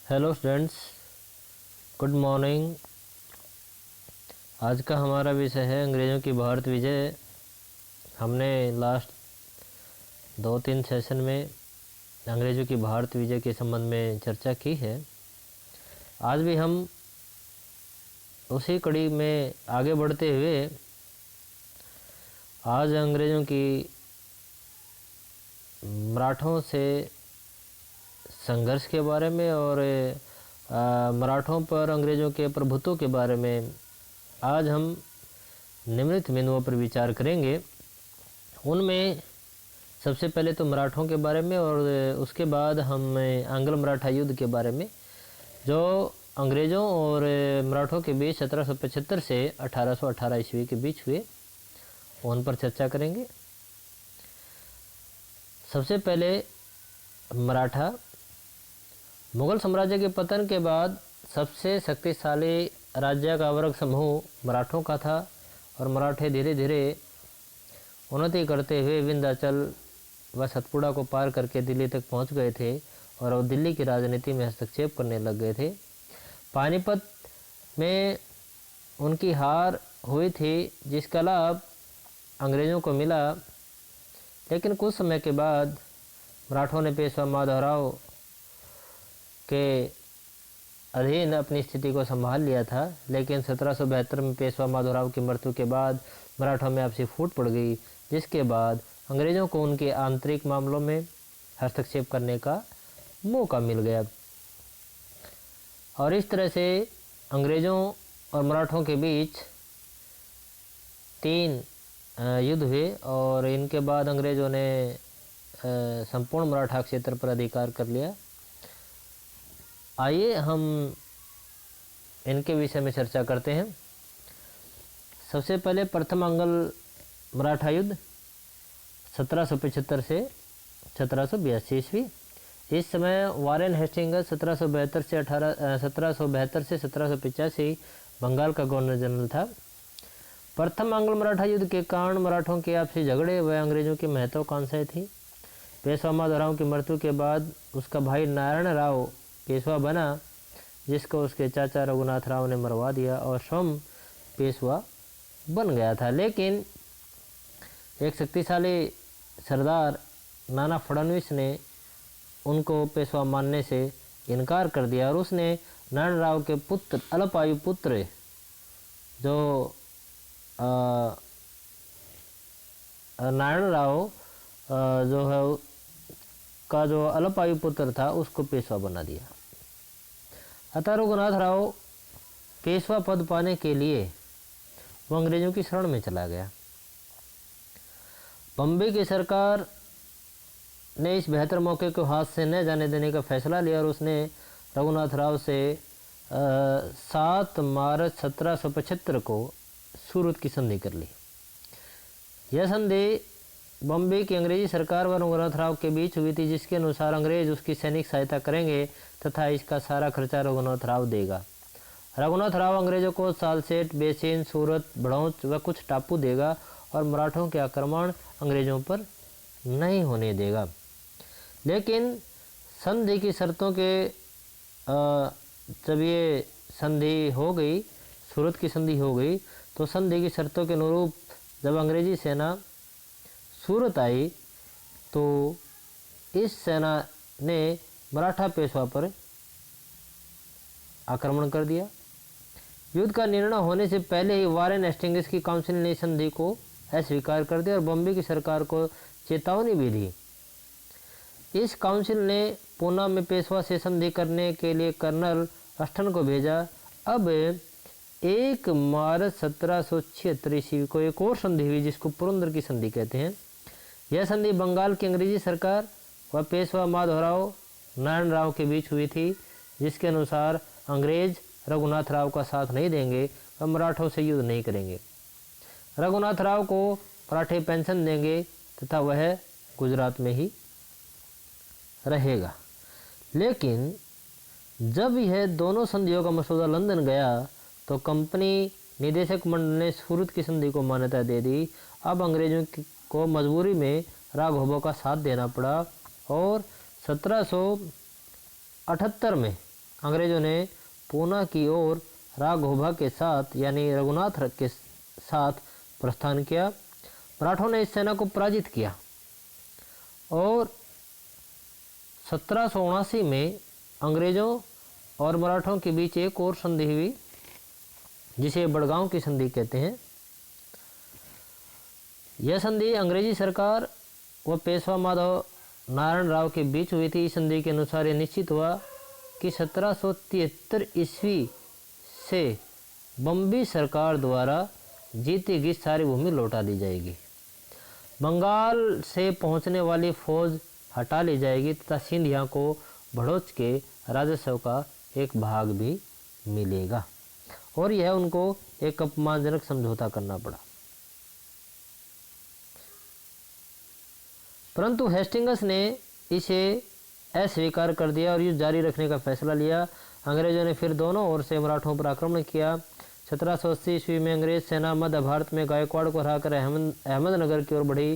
Hello students, good morning. आज का हमारा विषय है अंग्रेज़ों की भारत विजय। हमने लास्ट 2-3 सेशन में अंग्रेज़ों की भारत विजय के संबंध में चर्चा की है। आज भी हम उसी कड़ी में आगे बढ़ते हुए आज अंग्रेज़ों की मराठों से संघर्ष के बारे में और मराठों पर अंग्रेज़ों के प्रभुत्व के बारे में आज हम निम्नलिखित बिंदुओं पर विचार करेंगे। उनमें सबसे पहले तो मराठों के बारे में और उसके बाद हम आंग्ल मराठा युद्ध के बारे में जो अंग्रेज़ों और मराठों के बीच 1775 से 1818 ईस्वी के बीच हुए, उन पर चर्चा करेंगे। सबसे पहले मराठा। मुगल साम्राज्य के पतन के बाद सबसे शक्तिशाली राज्य का वर्ग समूह मराठों का था और मराठे धीरे धीरे उन्नति करते हुए विंध्याचल व सतपुड़ा को पार करके दिल्ली तक पहुंच गए थे और वो दिल्ली की राजनीति में हस्तक्षेप करने लग गए थे। पानीपत में उनकी हार हुई थी, जिसका लाभ अंग्रेज़ों को मिला, लेकिन कुछ समय के बाद मराठों ने पेशवा माधवराव के अधीन अपनी स्थिति को संभाल लिया था। लेकिन 1772 में पेशवा माधवराव की मृत्यु के बाद मराठों में आपसी फूट पड़ गई, जिसके बाद अंग्रेज़ों को उनके आंतरिक मामलों में हस्तक्षेप करने का मौका मिल गया और इस तरह से अंग्रेज़ों और मराठों के बीच 3 युद्ध हुए और इनके बाद अंग्रेज़ों ने संपूर्ण मराठा क्षेत्र पर अधिकार कर लिया। आइए हम इनके विषय में चर्चा करते हैं। सबसे पहले प्रथम आंग्ल मराठा युद्ध 1775 से 1782 ईस्वी। इस समय वारेन हेस्टिंग्स 1772 से 1785 बंगाल का गवर्नर जनरल था। प्रथम आंग्ल मराठा युद्ध के कारण मराठों के आपसी झगड़े व अंग्रेज़ों की महत्वाकांक्षाएं थी। पेशवा माधवराव की मृत्यु के बाद उसका भाई नारायण राव पेशवा बना, जिसको उसके चाचा रघुनाथ राव ने मरवा दिया और स्वयं पेशवा बन गया था। लेकिन एक शक्तिशाली सरदार नाना फडणवीस ने उनको पेशवा मानने से इनकार कर दिया और उसने नारायण राव के पुत्र अल्पायु पुत्र जो नारायण राव जो है का जो अल्पायु पुत्र था उसको पेशवा बना दिया। अतः रघुनाथ राव पेशवा पद पाने के लिए वो अंग्रेज़ों की शरण में चला गया। बम्बई की सरकार ने इस बेहतर मौके को हाथ से न जाने देने का फैसला लिया और उसने रघुनाथ राव से 7 मार्च 1775 को सूरत की संधि कर ली। यह संधि बम्बई की अंग्रेजी सरकार व रघुनाथ राव के बीच हुई थी, जिसके अनुसार अंग्रेज उसकी सैनिक सहायता करेंगे तथा इसका सारा खर्चा रघुनाथ राव देगा। रघुनाथ राव अंग्रेजों को सालसेट, बेसिन, सूरत, बड़ौच व कुछ टापू देगा और मराठों के आक्रमण अंग्रेजों पर नहीं होने देगा। लेकिन संधि की शर्तों के जब ये संधि हो गई, सूरत की संधि हो गई, तो संधि की शर्तों के अनुरूप जब अंग्रेजी सेना सूरत आई तो इस सेना ने मराठा पेशवा पर आक्रमण कर दिया। युद्ध का निर्णय होने से पहले ही वारेन हेस्टिंग्स की काउंसिल ने संधि को अस्वीकार कर दिया और बम्बई की सरकार को चेतावनी भी दी। इस काउंसिल ने पूना में पेशवा से संधि करने के लिए कर्नल अस्टन को भेजा। अब 1 मार्च 1776 ईस्वी को एक और संधि हुई, जिसको पुरंदर की संधि कहते हैं। यह संधि बंगाल की अंग्रेजी सरकार व पेशवा माधवराव नारायण राव के बीच हुई थी, जिसके अनुसार अंग्रेज रघुनाथ राव का साथ नहीं देंगे व मराठों से युद्ध नहीं करेंगे। रघुनाथ राव को मराठे पेंशन देंगे तथा वह गुजरात में ही रहेगा। लेकिन जब यह दोनों संधियों का मसौदा लंदन गया तो कंपनी निदेशक मंडल ने सूरत की संधि को मान्यता दे दी। अब अंग्रेजों को मजबूरी में राघोबा का साथ देना पड़ा और 1778 में अंग्रेजों ने पूना की ओर राघोबा के साथ यानी रघुनाथ के साथ प्रस्थान किया। मराठों ने इस सेना को पराजित किया और 1779 में अंग्रेजों और मराठों के बीच एक और संधि हुई, जिसे बड़गांव की संधि कहते हैं। यह संधि अंग्रेजी सरकार व पेशवा माधव नारायण राव के बीच हुई थी। इस संधि के अनुसार यह निश्चित हुआ कि 1773 ईस्वी से बम्बई सरकार द्वारा जीती गई सारी भूमि लौटा दी जाएगी, बंगाल से पहुंचने वाली फौज हटा ली जाएगी तथा सिंधिया को भड़ोच के राजस्व का एक भाग भी मिलेगा, और यह उनको एक अपमानजनक समझौता करना पड़ा। परंतु हेस्टिंग्स ने इसे अस्वीकार कर दिया और युद्ध जारी रखने का फैसला लिया। अंग्रेजों ने फिर दोनों ओर से मराठों पर आक्रमण किया। 1780 ईस्वी में अंग्रेज सेना मध्य भारत में गायकवाड़ को हराकर अहमदनगर की ओर बढ़ी,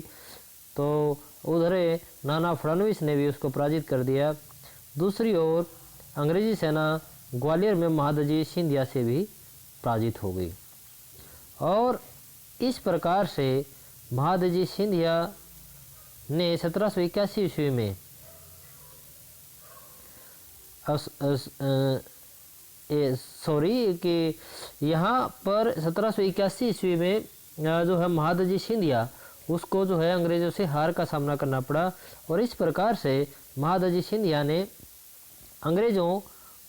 तो उधर नाना फडणवीस ने भी उसको पराजित कर दिया। दूसरी ओर अंग्रेजी सेना ग्वालियर में महादजी सिंधिया से भी पराजित हो गई और इस प्रकार से महादजी सिंधिया ने 1781 ईस्वी में कि यहाँ पर 1781 ईस्वी में जो है महादजी सिंधिया उसको जो है अंग्रेज़ों से हार का सामना करना पड़ा और इस प्रकार से महादजी सिंधिया ने अंग्रेज़ों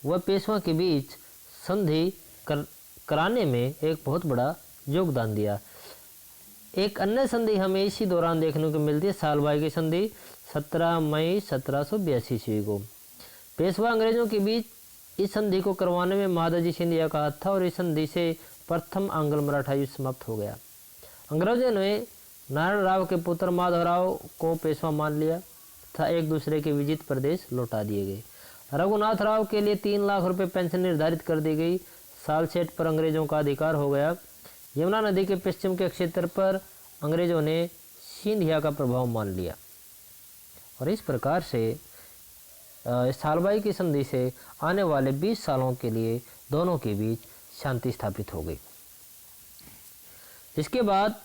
व पेशवा के बीच संधि कराने में एक बहुत बड़ा योगदान दिया। एक अन्य संधि हमें इसी दौरान देखने को मिलती है, सालबाई की संधि 17 मई 1782 ईस्वी को। पेशवा अंग्रेजों के बीच इस संधि को करवाने में महादजी सिंधिया का हाथ था और इस संधि से प्रथम आंग्ल मराठा युद्ध समाप्त हो गया। अंग्रेजों ने नारायण राव के पुत्र माधवराव को पेशवा मान लिया तथा एक दूसरे के विजित प्रदेश लौटा दिए गए। रघुनाथ राव के लिए 3 लाख रुपए पेंशन निर्धारित कर दी गई। सालसेट पर अंग्रेजों का अधिकार हो गया। यमुना नदी के पश्चिम के क्षेत्र पर अंग्रेजों ने सिंधिया का प्रभाव मान लिया और इस प्रकार से सालबाई की संधि से आने वाले 20 सालों के लिए दोनों के बीच शांति स्थापित हो गई। इसके बाद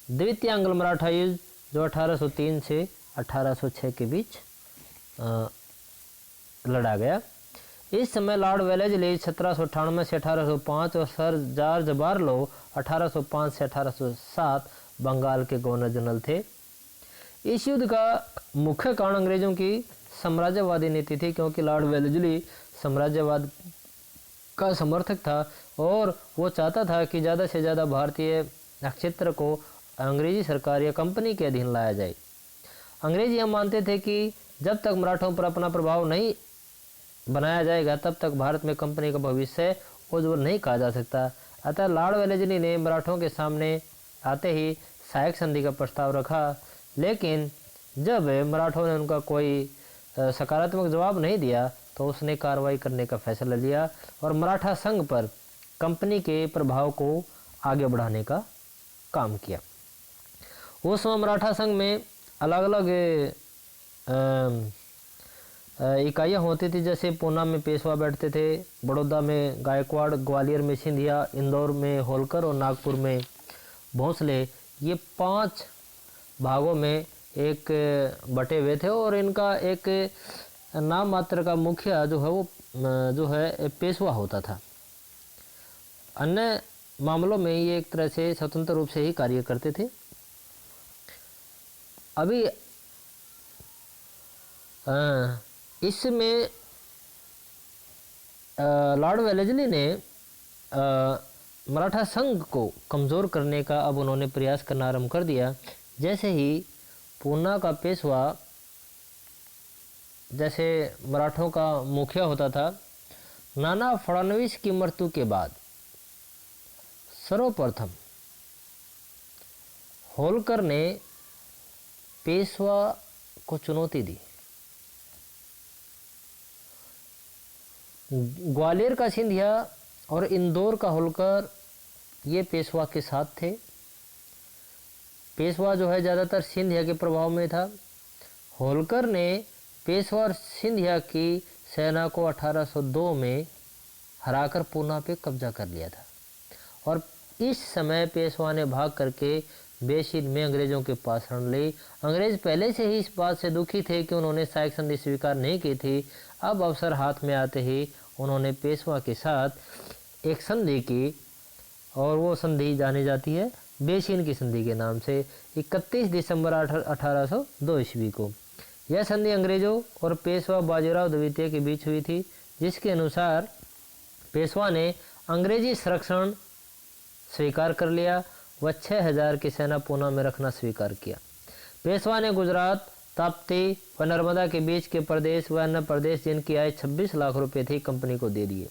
द्वितीय आंग्ल मराठा युद्ध जो 1803 से 1806 के बीच लड़ा गया। इस समय लॉर्ड वेलेस्ली 1798 से 1805 और सर जॉर्ज बारलो 1805 से 1807 बंगाल के गवर्नर जनरल थे। इस युद्ध का मुख्य कारण अंग्रेजों की साम्राज्यवादी नीति थी, क्योंकि लॉर्ड वेलेस्ली साम्राज्यवाद का समर्थक था और वो चाहता था कि ज़्यादा से ज़्यादा भारतीय क्षेत्र को अंग्रेजी सरकार या कंपनी के अधीन लाया जाए। अंग्रेज यह मानते थे कि जब तक मराठों पर अपना प्रभाव नहीं बनाया जाएगा तब तक भारत में कंपनी का भविष्य उज्ज्वल नहीं कहा जा सकता। अतः लॉर्ड वेलेस्ली ने मराठों के सामने आते ही सहायक संधि का प्रस्ताव रखा, लेकिन जब मराठों ने उनका कोई सकारात्मक जवाब नहीं दिया तो उसने कार्रवाई करने का फैसला लिया और मराठा संघ पर कंपनी के प्रभाव को आगे बढ़ाने का काम किया। उस समय मराठा संघ में अलग अलग इकाइयाँ होती थी, जैसे पूना में पेशवा बैठते थे, बड़ौदा में गायकवाड़, ग्वालियर में सिंधिया, इंदौर में होलकर और नागपुर में भोंसले। ये 5 भागों में एक बटे हुए थे और इनका एक नाम मात्र का मुखिया जो है वो जो है पेशवा होता था। अन्य मामलों में ये एक तरह से स्वतंत्र रूप से ही कार्य करते थे। अभी इसमें लॉर्ड वेलेस्ली ने मराठा संघ को कमज़ोर करने का अब उन्होंने प्रयास करना आरंभ कर दिया। जैसे ही पूना का पेशवा जैसे मराठों का मुखिया होता था, नाना फडणवीस की मृत्यु के बाद सर्वप्रथम होलकर ने पेशवा को चुनौती दी। ग्वालियर का सिंधिया और इंदौर का होलकर ये पेशवा के साथ थे। पेशवा जो है ज़्यादातर सिंधिया के प्रभाव में था। होलकर ने पेशवा और सिंधिया की सेना को 1802 में हराकर पूना पे कब्जा कर लिया था। और इस समय पेशवा ने भाग करके बेसिन में अंग्रेजों के पास शरण ली। अंग्रेज पहले से ही इस बात से दुखी थे कि उन्होंने सहायक संधि स्वीकार नहीं की थी। अब अवसर हाथ में आते ही उन्होंने पेशवा के साथ एक संधि की, और वो संधि जानी जाती है बेसिन की संधि के नाम से। 31 दिसंबर 1802 ईस्वी को यह संधि अंग्रेजों और पेशवा बाजीराव द्वितीय के बीच हुई थी, जिसके अनुसार पेशवा ने अंग्रेजी संरक्षण स्वीकार कर लिया व 6000 की सेना पूना में रखना स्वीकार किया। पेशवा ने गुजरात, ताप्ती व नर्मदा के बीच के प्रदेश व अन्य प्रदेश जिनकी आय 26 लाख रुपए थी कंपनी को दे दिए।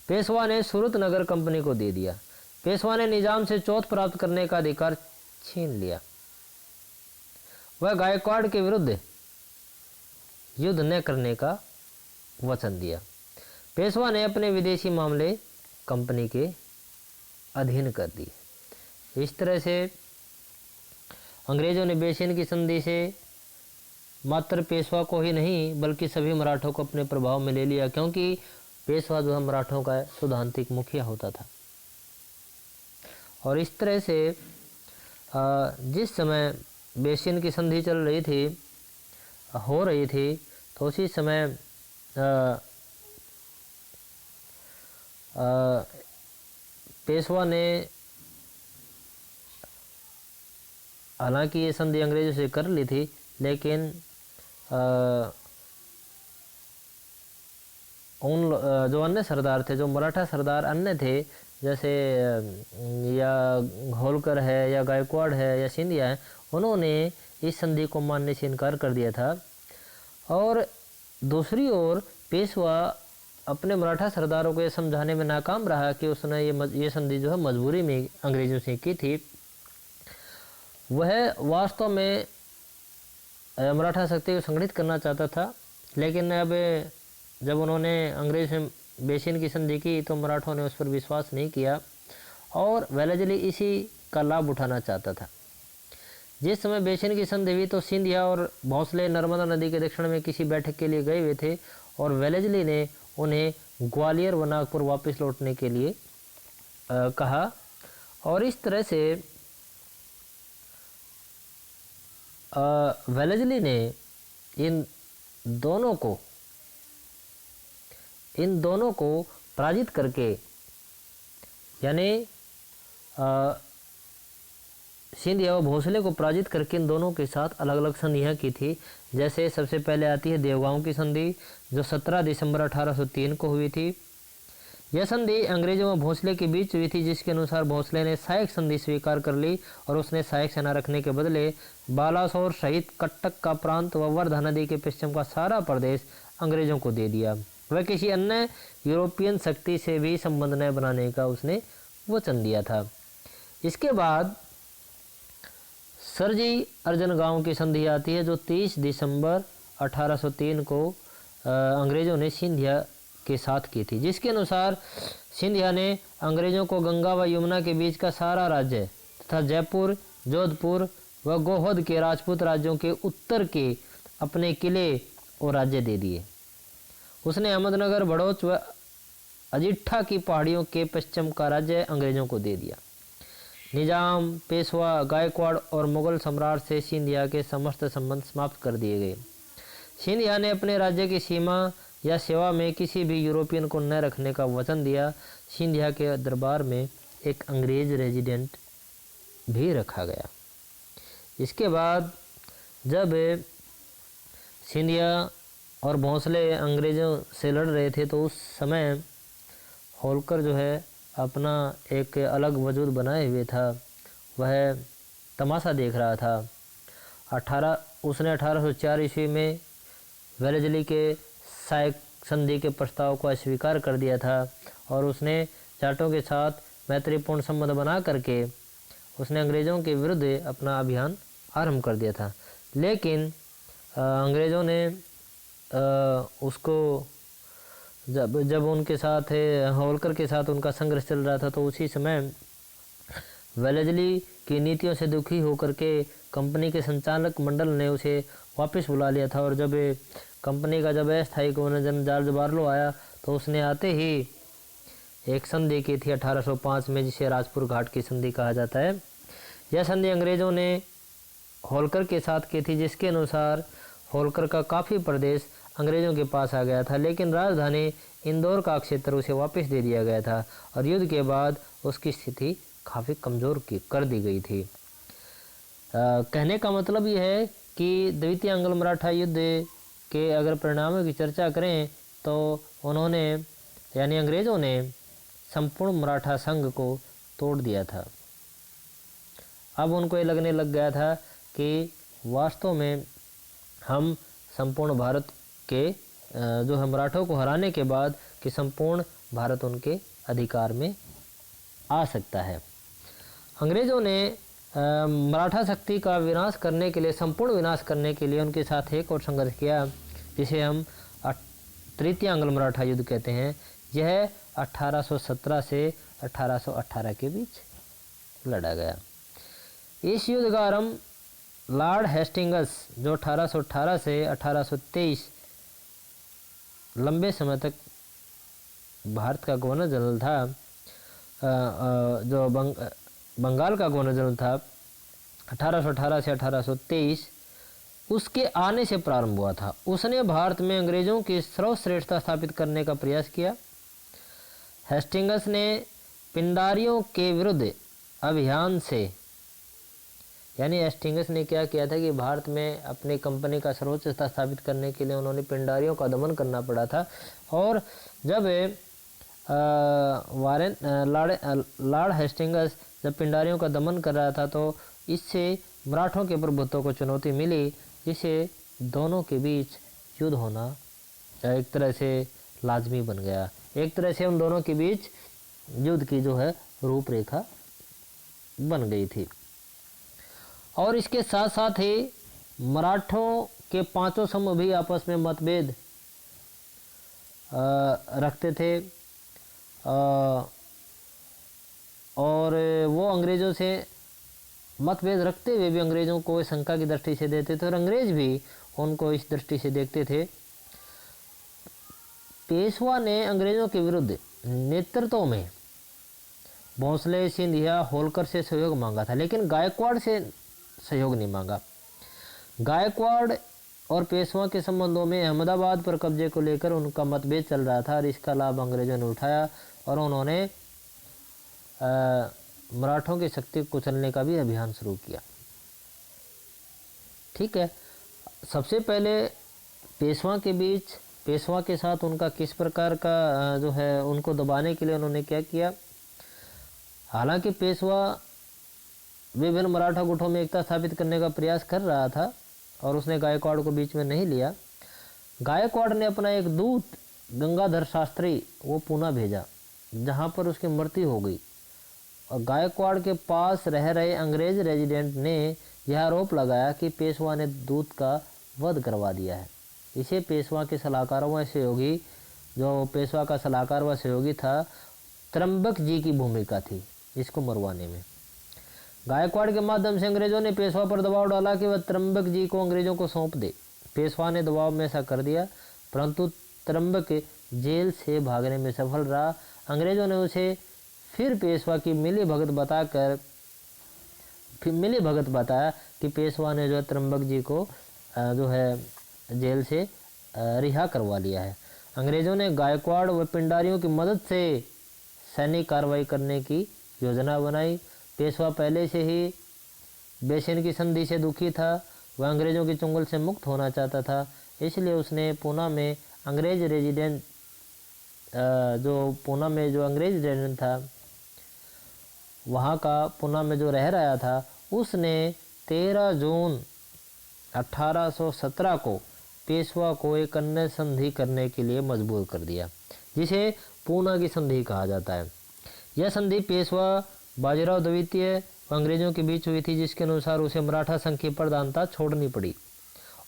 पेशवा ने सूरत नगर कंपनी को दे दिया। पेशवा ने निजाम से चौथ प्राप्त करने का अधिकार छीन लिया। वह गायकवाड़ के विरुद्ध युद्ध न करने का वचन दिया। पेशवा ने अपने विदेशी मामले कंपनी के अधीन कर दिए। इस तरह से अंग्रेजों ने बेसिन की संधि से मात्र पेशवा को ही नहीं बल्कि सभी मराठों को अपने प्रभाव में ले लिया, क्योंकि पेशवा जो है मराठों का सैद्धांतिक मुखिया होता था। और इस तरह से जिस समय बेसिन की संधि चल रही थी, हो रही थी, तो उसी समय पेशवा ने, हालांकि ये संधि अंग्रेजों से कर ली थी, लेकिन उन जो अन्य सरदार थे, जो मराठा सरदार अन्य थे, जैसे या होलकर है या गायकवाड़ है या सिंधिया है, उन्होंने इस संधि को मानने से इनकार कर दिया था। और दूसरी ओर पेशवा अपने मराठा सरदारों को ये समझाने में नाकाम रहा कि उसने ये संधि जो है मजबूरी में अंग्रेजों से की थी। वह वास्तव में मराठा शक्ति को संगठित करना चाहता था, लेकिन अब जब उन्होंने अंग्रेज से बेसिन की संधि की तो मराठों ने उस पर विश्वास नहीं किया और वेलेजली इसी का लाभ उठाना चाहता था। जिस समय बेसिन की संधि हुई तो सिंधिया और भोंसले नर्मदा नदी के दक्षिण में किसी बैठक के लिए गए हुए थे और वेलेजली ने उन्हें ग्वालियर व नागपुर वापस लौटने के लिए कहा। और इस तरह से वेलेजली ने इन दोनों को पराजित करके, यानी सिंधिया व भोसले को पराजित करके इन दोनों के साथ अलग अलग संधियां की थी। जैसे सबसे पहले आती है देवगांव की संधि, जो 17 दिसंबर 1803 को हुई थी। यह संधि अंग्रेजों व भोसले के बीच हुई थी, जिसके अनुसार भोसले ने सहायक संधि स्वीकार कर ली और उसने सहायक सेना रखने के बदले बालासोर सहित कटक का प्रांत व वर्धा नदी के पश्चिम का सारा प्रदेश अंग्रेजों को दे दिया। वह किसी अन्य यूरोपियन शक्ति से भी संबंध न बनाने का उसने वचन दिया था। इसके बाद सरजी अर्जन गांव की संधि आती है, जो 30 दिसंबर 1803 को अंग्रेजों ने सिंधिया के साथ की थी, जिसके अनुसार सिंधिया ने अंग्रेजों को गंगा व यमुना के बीच का सारा राज्य तथा जयपुर, जोधपुर व गोहद के राजपूत राज्यों के उत्तर के अपने किले और राज्य दे दिए। उसने अहमदनगर, भड़ोच व अजिठा की पहाड़ियों के पश्चिम का राज्य अंग्रेजों को दे दिया। निजाम, पेशवा, गायकवाड़ और मुगल सम्राट से सिंधिया के समस्त संबंध समाप्त कर दिए गए। सिंधिया ने अपने राज्य की सीमा या सेवा में किसी भी यूरोपियन को न रखने का वचन दिया। सिंधिया के दरबार में एक अंग्रेज रेजिडेंट भी रखा गया। इसके बाद जब सिंधिया और भोंसले अंग्रेजों से लड़ रहे थे तो उस समय होलकर जो है अपना एक अलग वजूद बनाए हुए था, वह तमाशा देख रहा था। उसने 1804 ईस्वी में वेलेजली के सहायक संधि के प्रस्ताव को अस्वीकार कर दिया था और उसने जाटों के साथ मैत्रीपूर्ण संबंध बना करके उसने अंग्रेज़ों के विरुद्ध अपना अभियान आरंभ कर दिया था। लेकिन अंग्रेज़ों ने उसको जब उनके साथ होलकर के साथ उनका संघर्ष चल रहा था तो उसी समय वेलेजली की नीतियों से दुखी होकर के कंपनी के संचालक मंडल ने उसे वापस बुला लिया था। और जब कंपनी का जब अस्थायी गवर्नर जनरल जॉर्ज बार्लो आया तो उसने आते ही एक संधि की थी 1805 में, जिसे राजपुर घाट की संधि कहा जाता है। यह संधि अंग्रेज़ों ने होलकर के साथ की थी, जिसके अनुसार होलकर का काफ़ी प्रदेश अंग्रेज़ों के पास आ गया था, लेकिन राजधानी इंदौर का क्षेत्र उसे वापस दे दिया गया था और युद्ध के बाद उसकी स्थिति काफ़ी कमज़ोर कर दी गई थी। कहने का मतलब यह है कि द्वितीय अंग्ल मराठा युद्ध के अगर परिणामों की चर्चा करें तो उन्होंने यानी अंग्रेज़ों ने संपूर्ण मराठा संघ को तोड़ दिया था। अब उनको ये लगने लग गया था कि वास्तव में हम संपूर्ण भारत के जो है मराठों को हराने के बाद कि संपूर्ण भारत उनके अधिकार में आ सकता है। अंग्रेज़ों ने मराठा शक्ति का विनाश करने के लिए, संपूर्ण विनाश करने के लिए उनके साथ एक और संघर्ष किया, जिसे हम तृतीय अंग्ल मराठा युद्ध कहते हैं। यह 1817 से 1818 के बीच लड़ा गया। इस युद्ध का आरंभ लॉर्ड हेस्टिंग्स, जो 1818 से 1823 लंबे समय तक भारत का गवर्नर जनरल था, जो बंगाल का गवर्नर जनरल था 1818 से 1823, उसके आने से प्रारंभ हुआ था। उसने भारत में अंग्रेज़ों की सर्वश्रेष्ठता स्थापित करने का प्रयास किया। हेस्टिंग्स ने पिंडारियों के विरुद्ध अभियान से, यानी हेस्टिंग्स ने क्या किया था कि भारत में अपनी कंपनी का सर्वोच्चता स्थापित करने के लिए उन्होंने पिंडारियों का दमन करना पड़ा था। और जब लॉर्ड हेस्टिंग्स जब पिंडारियों का दमन कर रहा था तो इससे मराठों के प्रभुत्व को चुनौती मिली, जिसे दोनों के बीच युद्ध होना एक तरह से लाजमी बन गया। एक तरह से उन दोनों के बीच युद्ध की जो है रूपरेखा बन गई थी। और इसके साथ साथ ही मराठों के पांचों समूह भी आपस में मतभेद रखते थे और वो अंग्रेज़ों से मतभेद रखते हुए भी अंग्रेज़ों को शंका की दृष्टि से देते थे और अंग्रेज़ भी उनको इस दृष्टि से देखते थे। पेशवा ने अंग्रेज़ों के विरुद्ध नेतृत्व में भोंसले, सिंधिया, होलकर से सहयोग मांगा था, लेकिन गायकवाड़ से सहयोग नहीं मांगा। गायकवाड़ और पेशवा के संबंधों में अहमदाबाद पर कब्जे को लेकर उनका मतभेद चल रहा था और इसका लाभ अंग्रेज़ों ने उठाया और उन्होंने मराठों की शक्ति को कुचलने का भी अभियान शुरू किया। ठीक है, सबसे पहले पेशवा के साथ उनका किस प्रकार का जो है उनको दबाने के लिए उन्होंने क्या किया। हालांकि पेशवा विभिन्न मराठा गुटों में एकता स्थापित करने का प्रयास कर रहा था और उसने गायकवाड़ को बीच में नहीं लिया। गायकवाड़ ने अपना एक दूत गंगाधर शास्त्री वो पूना भेजा, जहां पर उसकी मृत्यु हो गई और गायकवाड़ के पास रह रहे अंग्रेज रेजिडेंट ने यह आरोप लगाया कि पेशवा ने दूत का वध करवा दिया है। इसे पेशवा के सलाहकारों व सहयोगी, जो पेशवा का सलाहकार व सहयोगी था, त्र्यंबक जी की भूमिका थी इसको मरवाने में। गायकवाड़ के माध्यम से अंग्रेजों ने पेशवा पर दबाव डाला कि वह त्र्यंबक जी को अंग्रेजों को सौंप दे। पेशवा ने दबाव में ऐसा कर दिया, परंतु त्र्यंबक जेल से भागने में सफल रहा। अंग्रेजों ने उसे फिर पेशवा की मिली भगत बताया कि पेशवा ने जो त्र्यंबक जी को जो है जेल से रिहा करवा लिया है। अंग्रेजों ने गायकवाड़ व पिंडारियों की मदद से सैनिक कार्रवाई करने की योजना बनाई। पेशवा पहले से ही बेसिन की संधि से दुखी था, वह अंग्रेज़ों के चंगुल से मुक्त होना चाहता था, इसलिए उसने पूना में अंग्रेज रेजिडेंट जो अंग्रेज रेजिडेंट था वहाँ का पूना में जो रह रहा था, उसने 13 जून 1817 को पेशवा को एक अन्य संधि करने के लिए मजबूर कर दिया, जिसे पूना की संधि कहा जाता है। यह संधि पेशवा बाजीराव द्वितीय अंग्रेजों के बीच हुई थी, जिसके अनुसार उसे मराठा संघ की प्रधानता छोड़नी पड़ी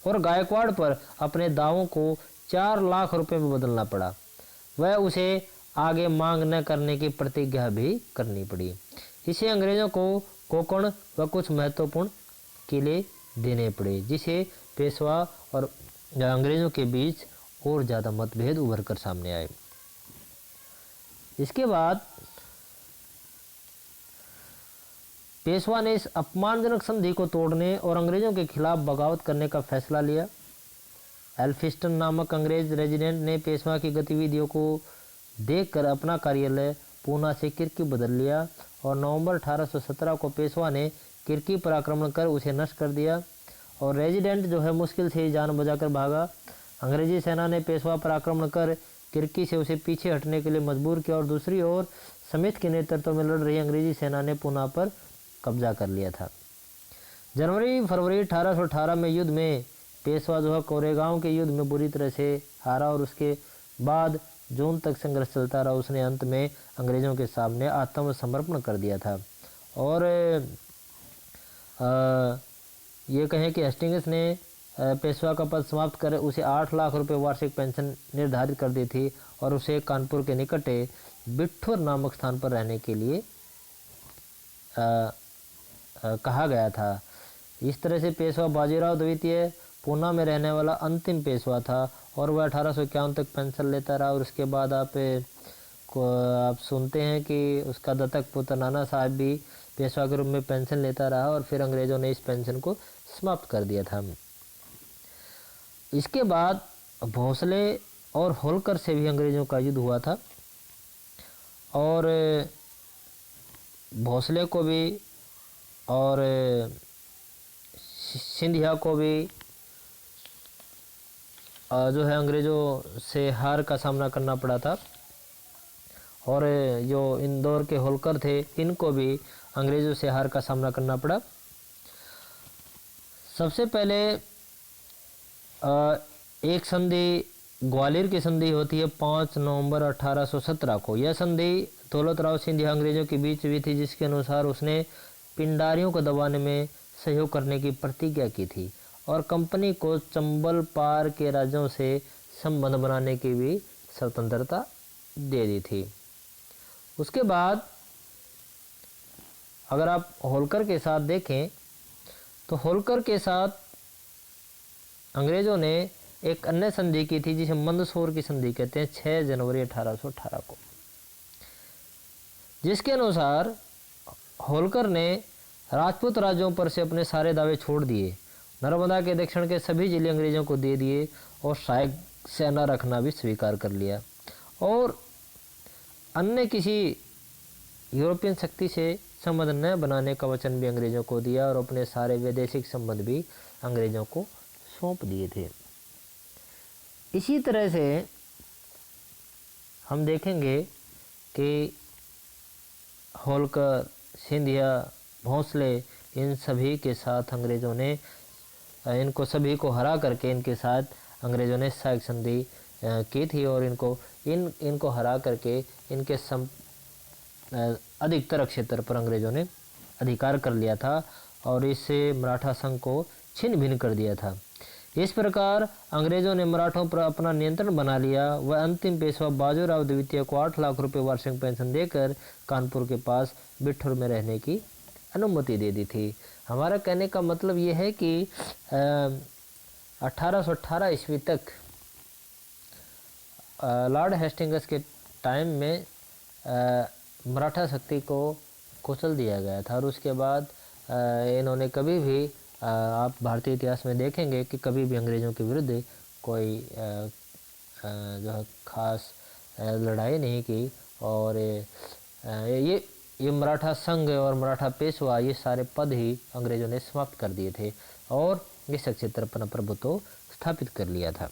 और गायकवाड़ पर अपने दावों को 4 लाख रुपए में बदलना पड़ा। वह उसे आगे मांग न करने की प्रतिज्ञा भी करनी पड़ी। इसे अंग्रेजों को कोंकण व कुछ महत्वपूर्ण किले देने पड़े, जिसे पेशवा और अंग्रेज़ों के बीच और ज़्यादा मतभेद उभर कर सामने आए। इसके बाद पेशवा ने इस अपमानजनक संधि को तोड़ने और अंग्रेज़ों के खिलाफ बगावत करने का फैसला लिया। एल्फिस्टन नामक अंग्रेज रेजिडेंट ने पेशवा की गतिविधियों को देखकर अपना कार्यालय पूना से किर्की बदल लिया और नवंबर 1817 को पेशवा ने किर्की पर आक्रमण कर उसे नष्ट कर दिया और रेजिडेंट जो है मुश्किल से जान बचाकर भागा। अंग्रेजी सेना ने पेशवा पर आक्रमण कर किर्की से उसे पीछे हटने के लिए मजबूर किया और दूसरी ओर स्मिथ के नेतृत्व में लड़ रही अंग्रेजी सेना ने पूना पर कब्जा कर लिया था। जनवरी फरवरी 1818 में युद्ध में पेशवा जो है कोरेगांव के युद्ध में बुरी तरह से हारा और उसके बाद जून तक संघर्ष चलता रहा। उसने अंत में अंग्रेज़ों के सामने आत्मसमर्पण कर दिया था। और ये कहें कि हेस्टिंग्स ने पेशवा का पद समाप्त कर उसे 8 लाख रुपए वार्षिक पेंशन निर्धारित कर दी थी और उसे कानपुर के निकट बिठूर नामक स्थान पर रहने के लिए कहा गया था। इस तरह से पेशवा बाजीराव द्वितीय पूना में रहने वाला अंतिम पेशवा था और वह 1851 तक पेंशन लेता रहा। और उसके बाद आप सुनते हैं कि उसका दत्तक पुत्र नाना साहब भी पेशवा के रूप में पेंशन लेता रहा और फिर अंग्रेज़ों ने इस पेंशन को समाप्त कर दिया था। इसके बाद भोसले और होलकर से भी अंग्रेज़ों का युद्ध हुआ था और भोसले को भी और सिंधिया को भी जो है अंग्रेज़ों से हार का सामना करना पड़ा था और जो इंदौर के होलकर थे इनको भी अंग्रेज़ों से हार का सामना करना पड़ा। सबसे पहले एक संधि ग्वालियर की संधि होती है 5 नवंबर 1817 को। यह संधि दौलतराव सिंधिया अंग्रेज़ों के बीच हुई थी जिसके अनुसार उसने पिंडारियों को दबाने में सहयोग करने की प्रतिज्ञा की थी और कंपनी को चंबल पार के राज्यों से संबंध बनाने की भी स्वतंत्रता दे दी थी। उसके बाद अगर आप होलकर के साथ देखें तो होलकर के साथ अंग्रेज़ों ने एक अन्य संधि की थी जिसे मंदसौर की संधि कहते हैं 6 जनवरी 1818 को, जिसके अनुसार होलकर ने राजपूत राज्यों पर से अपने सारे दावे छोड़ दिए, नर्मदा के दक्षिण के सभी जिले अंग्रेज़ों को दे दिए और सहायक सेना रखना भी स्वीकार कर लिया और अन्य किसी यूरोपियन शक्ति से संबंध न बनाने का वचन भी अंग्रेज़ों को दिया और अपने सारे वैदेशिक संबंध भी अंग्रेज़ों को सौंप दिए थे। इसी तरह से हम देखेंगे कि होलकर, सिंधिया, भोंसले इन सभी के साथ अंग्रेज़ों ने इनको सभी को हरा करके इनके साथ अंग्रेज़ों ने सहायक संधि की थी और इनको हरा करके इनके अधिकतर क्षेत्र पर अंग्रेज़ों ने अधिकार कर लिया था और इससे मराठा संघ को छिन्न भिन्न कर दिया था। इस प्रकार अंग्रेज़ों ने मराठों पर अपना नियंत्रण बना लिया। वह अंतिम पेशवा बाजीराव द्वितीय को 8 लाख रुपए वार्षिक पेंशन देकर कानपुर के पास बिठूर में रहने की अनुमति दे दी थी। हमारा कहने का मतलब ये है कि 1818 ईस्वी तक लॉर्ड हेस्टिंग्स के टाइम में मराठा शक्ति को कुचल दिया गया था और उसके बाद इन्होंने कभी भी आप भारतीय इतिहास में देखेंगे कि कभी भी अंग्रेज़ों के विरुद्ध कोई जो है खास लड़ाई नहीं की और ये मराठा संघ और मराठा पेशवा ये सारे पद ही अंग्रेज़ों ने समाप्त कर दिए थे और इस क्षेत्र पर प्रभुत्व स्थापित कर लिया था।